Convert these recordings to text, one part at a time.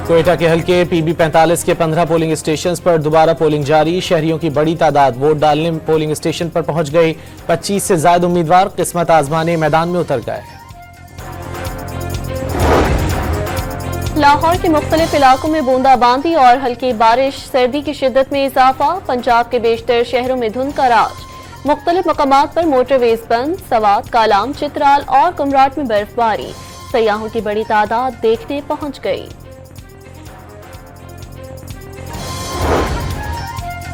کوئٹہ کے حلقے PB45 کے 15 پولنگ اسٹیشنز پر دوبارہ پولنگ جاری، شہریوں کی بڑی تعداد ووٹ ڈالنے پولنگ اسٹیشن پر پہنچ گئی، 25 سے زائد امیدوار قسمت آزمانے میدان میں اتر گئے۔ لاہور کے مختلف علاقوں میں بوندا باندی اور ہلکی بارش، سردی کی شدت میں اضافہ، پنجاب کے بیشتر شہروں میں دھند کا راج، مختلف مقامات پر موٹر ویز بند، سوات، کالام، چترال اور کمراٹ میں برف باری، سیاحوں کی بڑی تعداد دیکھنے پہنچ گئی۔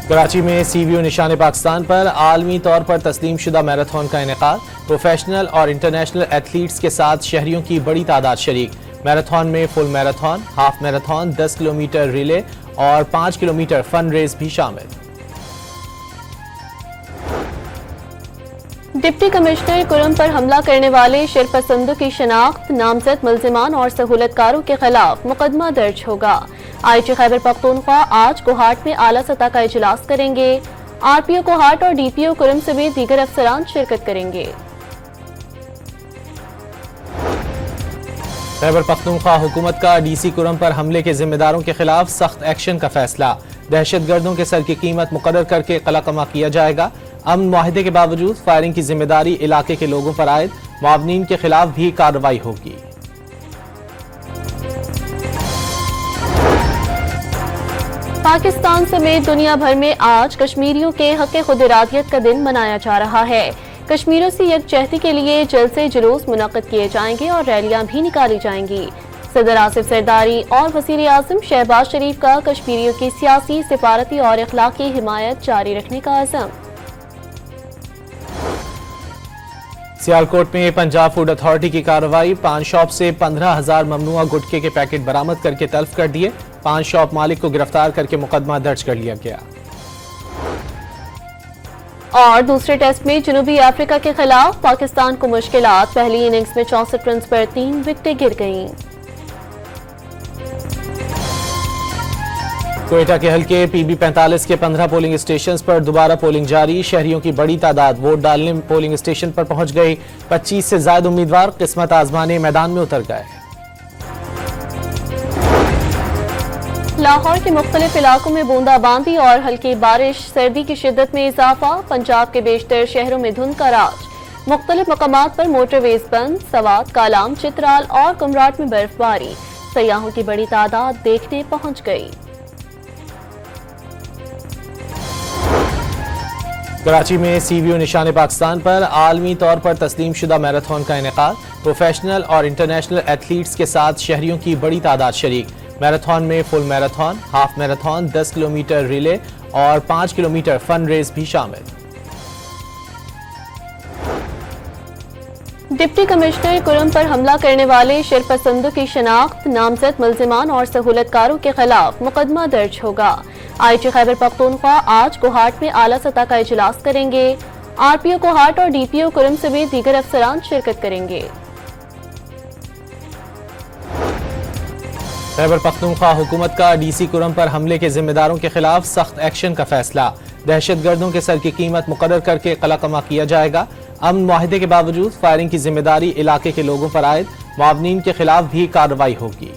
کراچی میں CBO نشان پاکستان پر عالمی طور پر تسلیم شدہ میراتھن کا انعقاد، پروفیشنل اور انٹرنیشنل ایتھلیٹس کے ساتھ شہریوں کی بڑی تعداد شریک، میراتھن میں full marathon, half marathon, 10 kilometre relay اور 5 کلومیٹر فن ریس بھی شامل۔ ڈپٹی کمشنر کرم پر حملہ کرنے والے شرپسندوں کی شناخت، نامزد ملزمان اور سہولت کاروں کے خلاف مقدمہ درج ہوگا۔ IG خیبر پختونخوا آج کوہاٹ میں اعلیٰ سطح کا اجلاس کریں گے۔ RPO کوہاٹ اور DPO کرم سمیت دیگر افسران شرکت کریں گے۔ خیبر پختونخوا حکومت کا DC کرم پر حملے کے ذمہ داروں کے خلاف سخت ایکشن کا فیصلہ، دہشت گردوں کے سر کی قیمت مقرر کر کے قلعہ کیا جائے گا۔ امن معاہدے کے باوجود فائرنگ کی ذمہ داری علاقے کے لوگوں پر عائد، معاونین کے خلاف بھی کارروائی ہوگی۔ پاکستان سمیت دنیا بھر میں آج کشمیریوں کے حق خود ارادیت کا دن منایا جا رہا ہے۔ کشمیریوں سے یکجہتی کے لیے جلسے جلوس منعقد کیے جائیں گے اور ریلیاں بھی نکالی جائیں گی۔ صدر آصف زرداری اور وزیر اعظم شہباز شریف کا کشمیریوں کی سیاسی، سفارتی اور اخلاقی حمایت جاری رکھنے کا عزم۔ سیالکوٹ میں پنجاب فوڈ اتھارٹی کی کارروائی، پان شاپ سے 15,000 ممنوعہ گٹکے کے پیکٹ برآمد کر کے تلف کر دیے، پان شاپ مالک کو گرفتار کر کے مقدمہ درج کر لیا گیا۔ اور دوسرے ٹیسٹ میں جنوبی افریقہ کے خلاف پاکستان کو مشکلات، پہلی اننگز میں 64 رنز پر 3 وکٹیں گر گئیں۔ کوئٹہ کے حلقے PB45 کے 15 پولنگ اسٹیشنز پر دوبارہ پولنگ جاری، شہریوں کی بڑی تعداد ووٹ ڈالنے پولنگ اسٹیشن پر پہنچ گئی، 25 سے زائد امیدوار قسمت آزمانے میدان میں اتر گئے۔ لاہور کے مختلف علاقوں میں بوندا باندی اور ہلکی بارش، سردی کی شدت میں اضافہ، پنجاب کے بیشتر شہروں میں دھند کا راج، مختلف مقامات پر موٹر ویز بند، سوات، کالام، چترال اور کمراٹ میں برف باری، سیاحوں کی بڑی تعداد دیکھنے پہنچ گئی۔ کراچی میں CBO نشان پاکستان پر عالمی طور پر تسلیم شدہ میراتھن کا انعقاد، پروفیشنل اور انٹرنیشنل ایتھلیٹس کے ساتھ شہریوں کی بڑی تعداد شریک، میراتھن میں full marathon, half marathon, 10 kilometre relay اور 5 کلومیٹر فن ریس بھی شامل۔ ڈپٹی کمشنر کرم پر حملہ کرنے والے شرپسندوں کی شناخت، نامزد ملزمان اور سہولت کاروں کے خلاف مقدمہ درج ہوگا۔ IG خیبر پختونخوا آج کوہاٹ میں اعلیٰ سطح کا اجلاس کریں گے۔ RPO کوہاٹ اور DPO کرم سمیت دیگر افسران شرکت کریں گے۔ خیبر پختونخوا حکومت کا DC کرم پر حملے کے ذمہ داروں کے خلاف سخت ایکشن کا فیصلہ، دہشت گردوں کے سر کی قیمت مقرر کر کے قلعہ کیا جائے گا۔ امن معاہدے کے باوجود فائرنگ کی ذمہ داری علاقے کے لوگوں پر عائد، معاونین کے خلاف بھی کارروائی ہوگی۔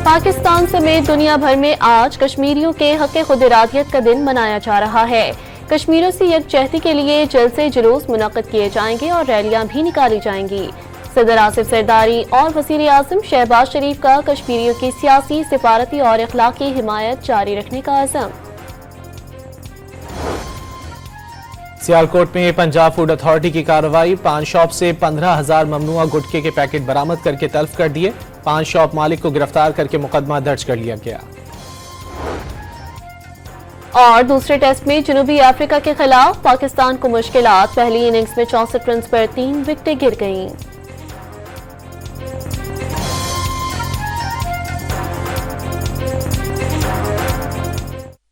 پاکستان سمیت دنیا بھر میں آج کشمیریوں کے حق خود ارادیت کا دن منایا جا رہا ہے۔ کشمیریوں سے یکجہتی کے لیے جلسے جلوس منعقد کیے جائیں گے اور ریلیاں بھی نکالی جائیں گی۔ صدر آصف زرداری اور وزیر اعظم شہباز شریف کا کشمیریوں کی سیاسی، سفارتی اور اخلاقی حمایت جاری رکھنے کا عزم۔ سیالکوٹ میں پنجاب فوڈ اتھارٹی کی کارروائی، پان شاپ سے 15,000 ممنوعہ گٹکے کے پیکٹ برآمد کر کے تلف کر دیے، پان شاپ مالک کو گرفتار کر کے مقدمہ درج کر لیا گیا۔ اور دوسرے ٹیسٹ میں جنوبی افریقہ کے خلاف پاکستان کو مشکلات، پہلی اننگز میں 64 رنز پر 3 وکٹیں گر گئیں۔